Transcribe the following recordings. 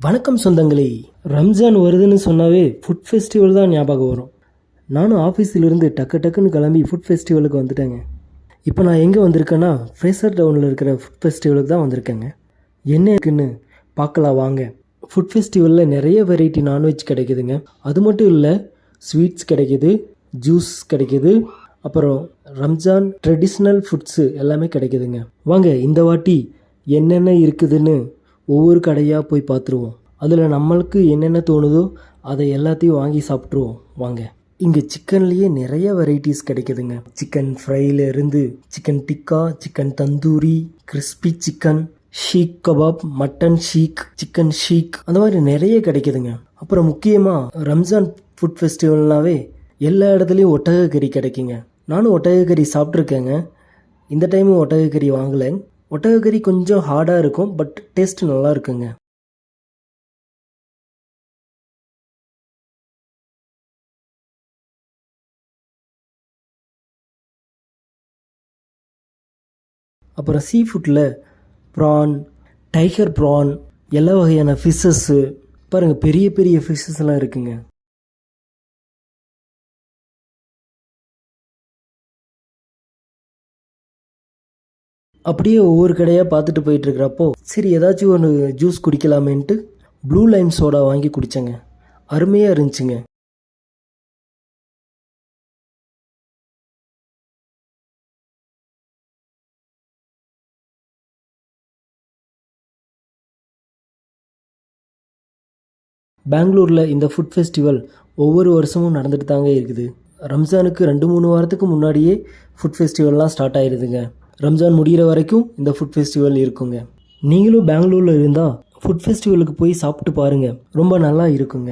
வணக்கம் சொந்தங்களே. ரம்ஜான் வருதுன்னு சொன்னாவே ஃபுட் ஃபெஸ்டிவல் தான் ஞாபகம் வரும். நானும் ஆஃபீஸிலிருந்து டக்குன்னு கிளம்பி ஃபுட் ஃபெஸ்டிவலுக்கு வந்துட்டேங்க. இப்போ நான் எங்கே வந்திருக்கேன்னா ஃப்ரேசர் டவுனில் இருக்கிற ஃபுட் ஃபெஸ்டிவலுக்கு தான் வந்திருக்கேங்க. என்ன இருக்குன்னு பார்க்கலாம் வாங்க. ஃபுட் ஃபெஸ்டிவலில் நிறைய வெரைட்டி நான்வெஜ் கிடைக்குதுங்க. அது மட்டும் இல்லை, ஸ்வீட்ஸ் கிடைக்குது, ஜூஸ் கிடைக்குது, அப்புறம் ரம்ஜான் ட்ரெடிஷ்னல் ஃபுட்ஸு எல்லாமே கிடைக்குதுங்க. வாங்க இந்த வாட்டி என்னென்ன இருக்குதுன்னு ஒவ்வொரு கடையாக போய் பார்த்துருவோம். அதில் நம்மளுக்கு என்னென்ன தோணுதோ அதை எல்லாத்தையும் வாங்கி சாப்பிட்ருவோம் வாங்க. இங்கே சிக்கன்லேயே நிறைய வெரைட்டிஸ் கிடைக்குதுங்க. சிக்கன் ஃப்ரைலேருந்து chicken tikka, chicken tandoori, crispy chicken, seekh kebab, mutton seekh, chicken seekh, அந்த மாதிரி நிறைய கிடைக்குதுங்க. அப்புறம் முக்கியமாக ரம்ஜான் ஃபுட் ஃபெஸ்டிவல்னாவே எல்லா இடத்துலையும் ஒட்டகக்கறி கிடைக்குங்க. நானும் ஒட்டகக்கறி சாப்பிட்ருக்கேங்க. இந்த டைமும் ஒட்டகக்கறி வாங்கலை. ஒட்டகக்கறி கொஞ்சம் ஹார்டாக இருக்கும், பட் டேஸ்ட் நல்லா இருக்குங்க. அப்புறம் சீ ஃபுட்டில் ப்ரான், டைகர் ப்ரான், எல்லா வகையான ஃபிஷ்ஷஸ்ஸு பாருங்கள், பெரிய பெரிய ஃபிஷ்ஷஸ்லாம் இருக்குங்க. அப்படியே ஒவ்வொரு கடையாக பார்த்துட்டு போயிட்டுருக்கிறப்போ சரி ஏதாச்சும் ஒன்று ஜூஸ் குடிக்கலாமேன்ட்டு ப்ளூ லைம் சோடா வாங்கி குடித்தேங்க. அருமையாக இருந்துச்சுங்க. பெங்களூரில் இந்த ஃபுட் ஃபெஸ்டிவல் ஒவ்வொரு வருஷமும் நடந்துட்டு தாங்க இருக்குது. ரம்ஜானுக்கு 2-3 வாரத்துக்கு முன்னாடியே ஃபுட் ஃபெஸ்டிவல்லாம் ஸ்டார்ட் ஆகிடுதுங்க. ரம்ஜான் முடிகிற வரைக்கும் இந்த ஃபுட் ஃபெஸ்டிவல் இருக்குங்க. நீங்களும் பெங்களூரில் இருந்தால் ஃபுட் ஃபெஸ்டிவலுக்கு போய் சாப்பிட்டு பாருங்கள், ரொம்ப நல்லா இருக்குங்க.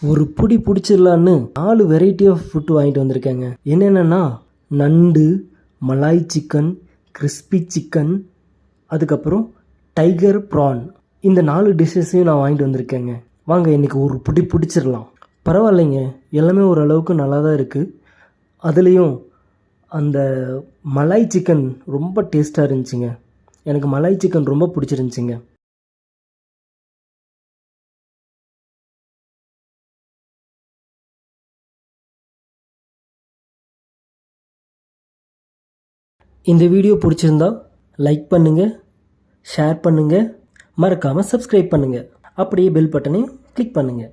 ஒரு புடி பிடிச்சிடலான்னு 4 வெரைட்டி ஆஃப் ஃபுட் வாங்கிட்டு வந்திருக்கேங்க. என்னென்னா நண்டு, மலாய் சிக்கன், கிறிஸ்பி சிக்கன், அதுக்கப்புறம் டைகர் ப்ரான். இந்த 4 டிஷ்ஷஸையும் நான் வாங்கிட்டு வந்திருக்கேங்க. வாங்க இன்றைக்கி ஒரு புடி பிடிச்சிடலாம். பரவாயில்லைங்க, எல்லாமே ஓரளவுக்கு நல்லா தான் இருக்குது. அதுலேயும் அந்த மலாய் சிக்கன் ரொம்ப டேஸ்ட்டாக இருந்துச்சுங்க. எனக்கு மலாய் சிக்கன் ரொம்ப பிடிச்சிருந்துச்சிங்க. இந்த வீடியோ பிடிச்சிருந்தா லைக் பண்ணுங்கள், ஷேர் பண்ணுங்கள், மறக்காமல் சப்ஸ்கிரைப் பண்ணுங்கள். அப்படியே பெல் பட்டனையும் கிளிக் பண்ணுங்கள்.